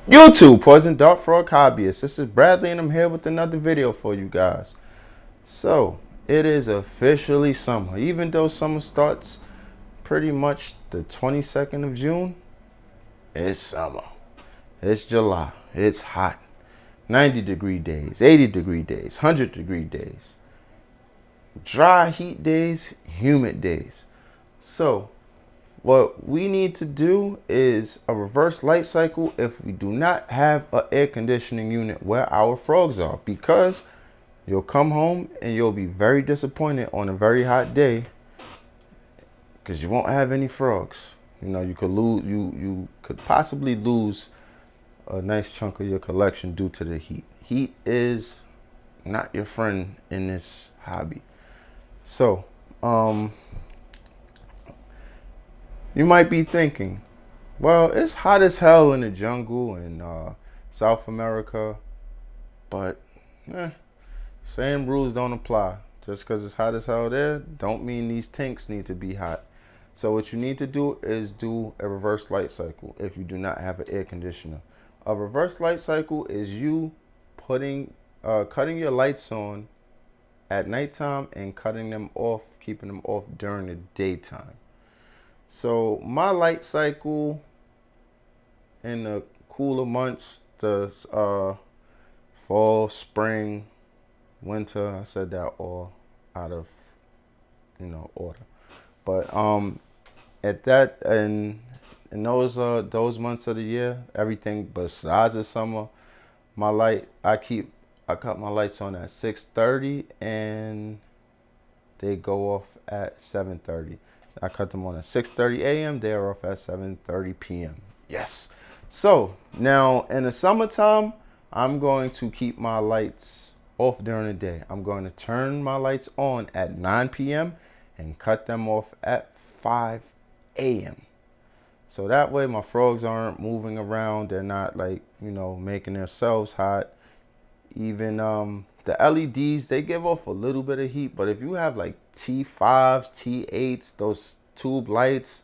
YouTube, Poison Dart Frog Hobbyist. This is Bradley and I'm here with another video for you guys. So, it is officially summer. Even though summer starts pretty much the 22nd of June, it's summer. It's July. It's hot. 90-degree days, 80-degree days, 100-degree days. Dry heat days, humid days. So, what we need to do is a reverse light cycle if we do not have an air conditioning unit where our frogs are, because you'll come home and you'll be very disappointed on a very hot day because you won't have any frogs. You know, you could possibly lose a nice chunk of your collection due to the heat. Heat is not your friend in this hobby. So, you might be thinking, well, it's hot as hell in the jungle in South America, but same rules don't apply. Just because it's hot as hell there, don't mean these tanks need to be hot. So what you need to do is do a reverse light cycle if you do not have an air conditioner. A reverse light cycle is you cutting your lights on at nighttime and cutting them off, keeping them off during the daytime. So my light cycle in the cooler months, the fall, spring, winter, I said that all out of order. But at that in those months of the year, everything besides the summer, I cut my lights on at 6:30 and they go off at 7:30. I cut them on at 6:30 a.m. They are off at 7:30 p.m. Yes. So now in the summertime, I'm going to keep my lights off during the day. I'm going to turn my lights on at 9 p.m. and cut them off at 5 a.m. So that way my frogs aren't moving around. They're not making themselves hot. Even the LEDs, they give off a little bit of heat, but if you have like T5s, T8s, those tube lights,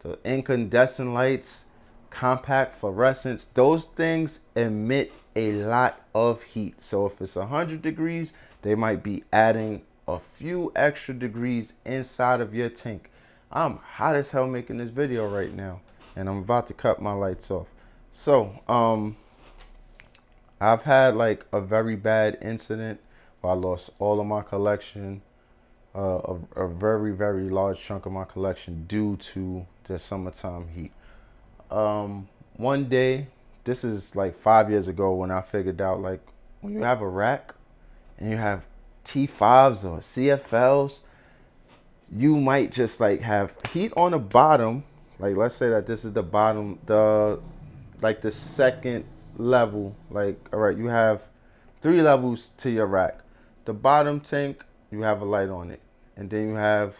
the incandescent lights, compact fluorescents, those things emit a lot of heat. So if it's 100 degrees, they might be adding a few extra degrees inside of your tank. I'm hot as hell making this video right now, and I'm about to cut my lights off. So I've had like a very bad incident where I lost all of my collection, a very, very large chunk of my collection due to the summertime heat. One day, this is like 5 years ago, when I figured out, like, when you have a rack and you have T5s or CFLs, you might just like have heat on the bottom. Like, let's say that this is the bottom, the second level. Like, all right, you have 3 levels to your rack. The bottom tank, you have a light on it, and then you have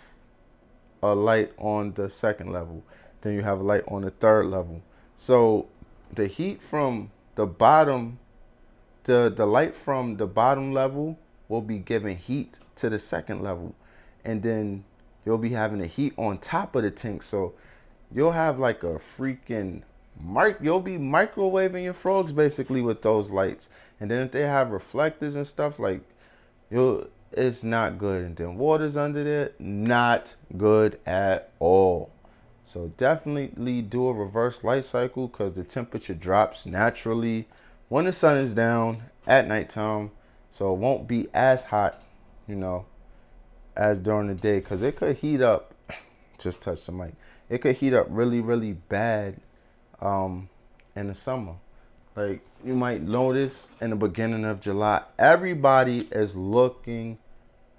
a light on the second level, then you have a light on the third level. So the heat from the bottom, the light from the bottom level will be giving heat to the second level, and then you'll be having the heat on top of the tank. So you'll have like a freaking you'll be microwaving your frogs basically with those lights. And then if they have reflectors and stuff, like, it's not good. And then water's under there, not good at all. So definitely do a reverse light cycle, because the temperature drops naturally when the sun is down at nighttime. So it won't be as hot, as during the day, because it could heat up. Just touch the mic. It could heat up really, really bad in the summer. Like, you might notice in the beginning of July, everybody's looking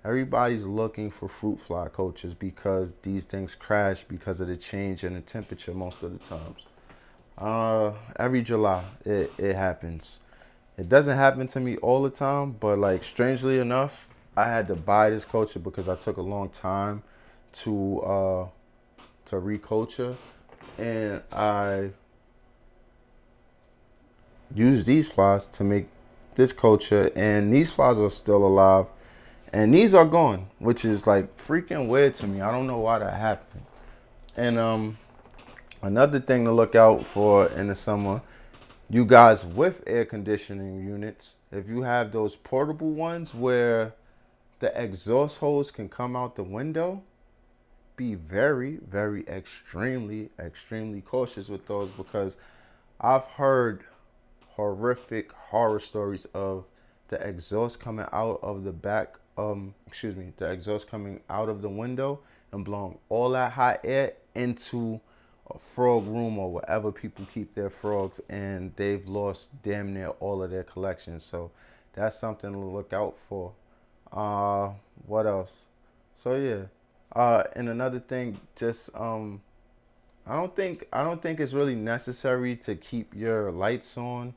for fruit fly coaches, because these things crash because of the change in the temperature most of the times. Every July it happens. It doesn't happen to me all the time, but like, strangely enough, I had to buy this culture because I took a long time to reculture, and I used these flies to make this culture, and these flies are still alive, and these are gone, which is like freaking weird to me. I don't know why that happened. And another thing to look out for in the summer You guys with air conditioning units, if you have those portable ones where the exhaust hose can come out the window, be very, very extremely, extremely cautious with those, because I've heard horrific horror stories of the exhaust coming out of the back, the exhaust coming out of the window and blowing all that hot air into a frog room or wherever people keep their frogs, and they've lost damn near all of their collection. So that's something to look out for. Uh, what else? So yeah. And another thing, just I don't think it's really necessary to keep your lights on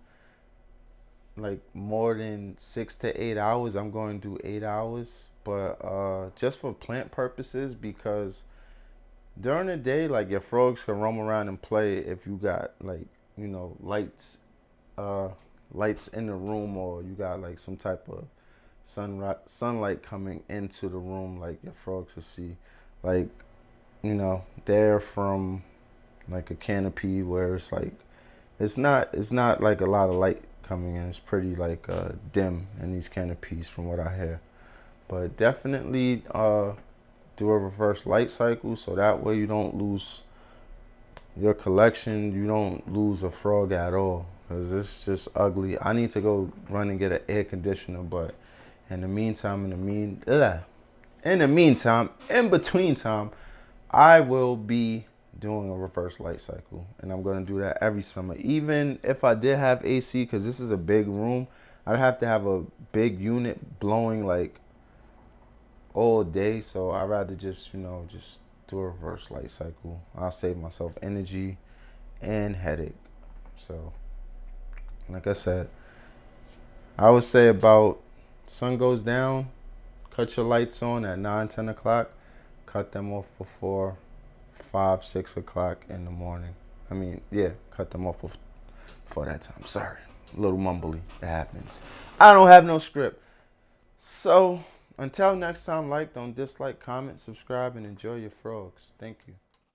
like more than 6 to 8 hours. I'm going to do 8 hours, but just for plant purposes, because during the day, like your frogs can roam around and play if you got like lights, uh, lights in the room, or you got like some type of sunlight coming into the room, like your frogs will see, like they're from like a canopy where it's like it's not like a lot of light coming in. It's pretty like dim in these canopies from what I hear. But definitely do a reverse light cycle so that way you don't lose your collection. You don't lose a frog at all, because it's just ugly. I need to go run and get an air conditioner, but in between time, I will be doing a reverse light cycle, and I'm going to do that every summer. Even if I did have AC, because this is a big room, I'd have to have a big unit blowing like all day. So I'd rather just do a reverse light cycle. I'll save myself energy and headache. So, like I said, I would say about sun goes down, cut your lights on at 9, 10 o'clock, cut them off before 5, 6 o'clock in the morning. I mean, yeah, cut them off before that time. Sorry, a little mumbly. It happens. I don't have no script. So until next time, like, don't dislike, comment, subscribe, and enjoy your frogs. Thank you.